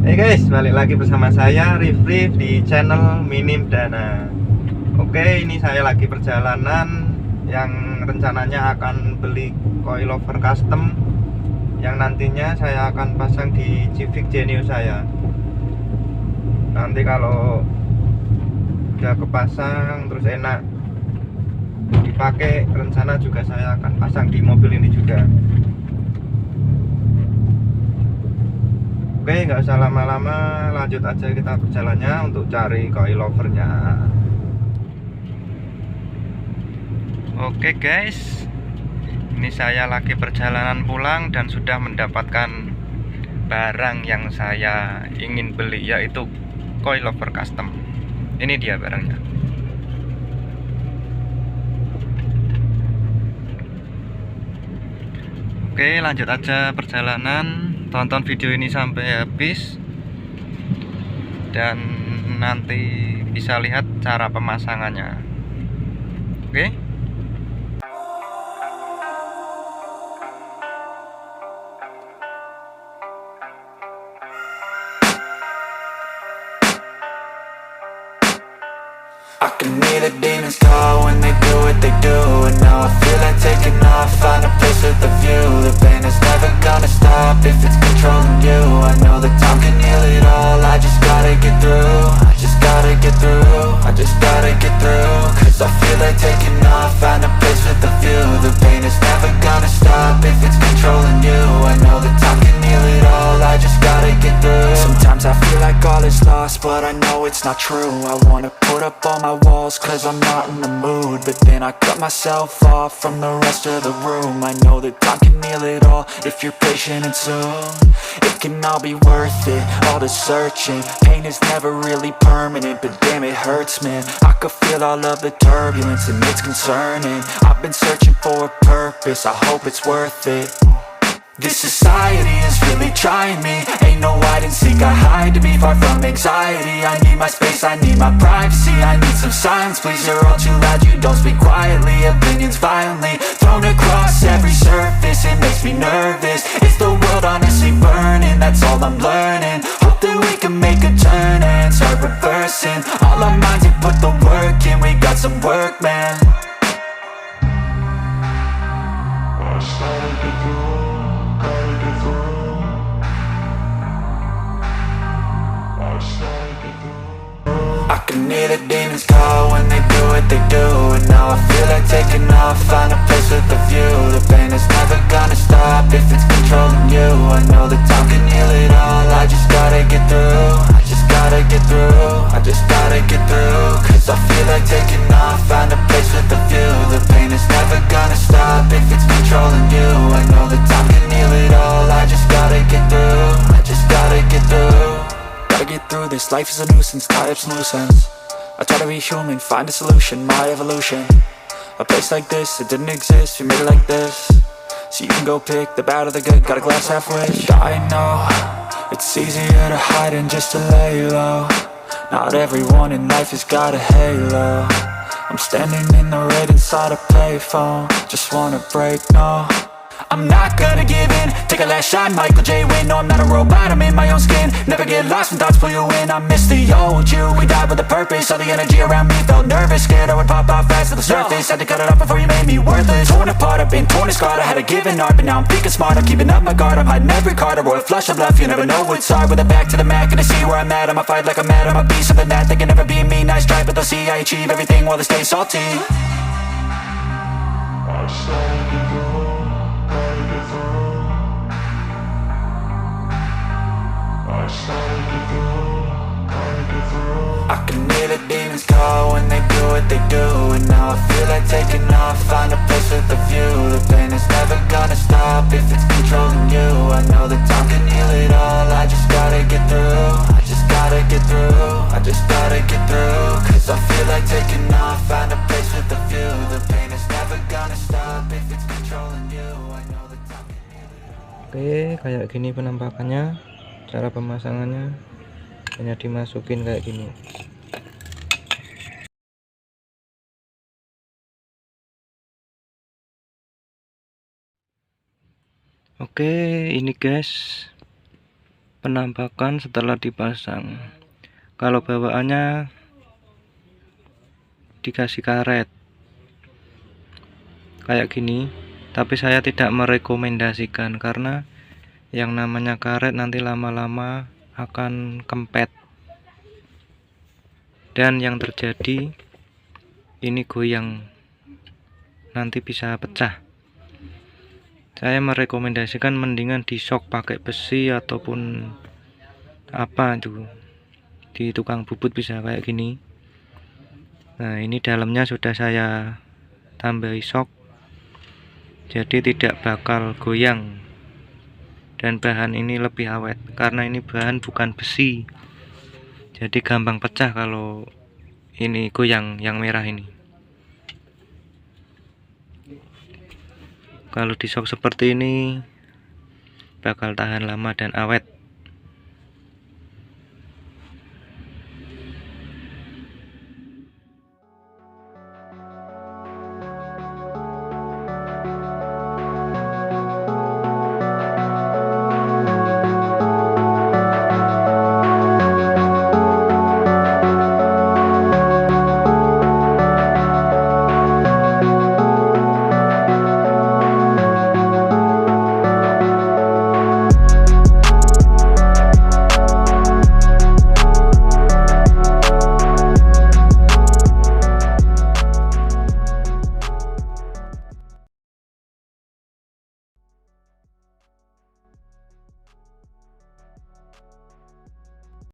Hey guys, balik lagi bersama saya Rifrif di channel Minim Dana. Oke, ini saya lagi perjalanan yang rencananya akan beli coilover custom yang nantinya saya akan pasang di civic genio saya. Nanti kalau udah kepasang terus enak dipakai, rencana juga saya akan pasang di mobil ini juga. Oke, nggak usah lama-lama, lanjut aja kita perjalannya untuk cari coilovernya. Oke guys, ini saya lagi perjalanan pulang dan sudah mendapatkan barang yang saya ingin beli, yaitu coilover custom. Ini dia barangnya. Oke, lanjut aja perjalanan. Tonton video ini sampai habis dan nanti bisa lihat cara pemasangannya. Oke. I can hear the demons call when they do what they do. And now I feel like taking off, find a place with a view. The pain is never gonna stop if it's controlling you. I know that time can heal it all, I just gotta get through. I just gotta get through, I just gotta get through. Cause I feel like taking off, find a place with a view. The pain is never gonna stop if it's controlling you. I know that time can heal it all, I just gotta get through. Sometimes I feel like all is lost, but I know it's not true. I wanna put up all my walls cause I'm not in the mood, but then I cut myself off from the rest of the room. I know that time can heal it all if you're patient, and soon it can all be worth it, all the searching. Pain is never really permanent, but damn it hurts, man. I could feel all of the turbulence and it's concerning. I've been searching for a purpose, I hope it's worth it. This society is really trying me. Ain't no hide and seek, I hide to be far from anxiety. I need my space, I need my privacy. I need some silence, please, you're all too loud. You don't speak quietly, opinions violently thrown across every surface. It makes me nervous, it's the world honestly burning. That's all I'm learning, hope that we can make a turn and start reversing all our minds and put the work in. We got some work, man. I started to do. I can hear the demons call when they do what they do. And now I feel like taking off, find a place with a view. The pain is never gonna stop if it's controlling you. I know that time can heal it all, I just gotta get through. I just gotta get through, I just gotta get through. Cause I feel like taking off, find a place with a view. The pain is never gonna stop if it's controlling you. I know that time can heal it all, I just gotta get through. I just gotta get through. Gotta get through this, life is a nuisance, tie up some loose ends. I try to be human, find a solution, my evolution. A place like this, it didn't exist, we made it like this. So you can go pick the bad or the good, got a glass halfway. I know, it's easier to hide than just to lay low. Not everyone in life has got a halo. I'm standing in the red inside a payphone, just wanna break, no. I'm not gonna give in, take a last shot, Michael J. Win. No, I'm not a robot, I'm in my own skin. Never get lost when thoughts pull you in. I miss the old you, we died with a purpose. All the energy around me felt nervous, scared I would pop out fast to the surface. Had to cut it off before you made me worthless. Torn apart, I've been torn and scarred. I had a given art, but now I'm thinking smart. I'm keeping up my guard, I'm hiding every card. A royal flush of bluff, you never know what's hard. With a back to the mat, gonna see where I'm at. I'ma fight like I'm mad, I'ma be something that they can never be me. Nice try, but they'll see I achieve everything while they stay salty. I started to go. I can hear the demons call when they do what they do. And now I feel like taking off, find a place with a view. The pain is never gonna stop if it's controlling you. I know that time can heal it all, I just gotta get through. I just gotta get through, I just gotta get through. Cause I feel like taking off, find a place with a view. The pain is never gonna stop if it's controlling you. I know that time can heal it all. Oke, kayak gini penampakannya. Cara pemasangannya hanya dimasukin kayak gini. Oke, ini guys Penampakan setelah dipasang. Kalau bawaannya dikasih karet kayak gini, tapi saya tidak merekomendasikan karena yang namanya karet nanti lama-lama akan kempet, dan yang terjadi ini goyang, nanti bisa pecah. Saya merekomendasikan mendingan di shock pakai besi ataupun apa itu, di tukang bubut bisa kayak gini. Nah, ini dalamnya sudah saya tambahi shock, jadi tidak bakal goyang, dan bahan ini lebih awet karena ini bahan bukan besi, jadi gampang pecah kalau ini goyang. Yang merah ini kalau di shock seperti ini bakal tahan lama dan awet.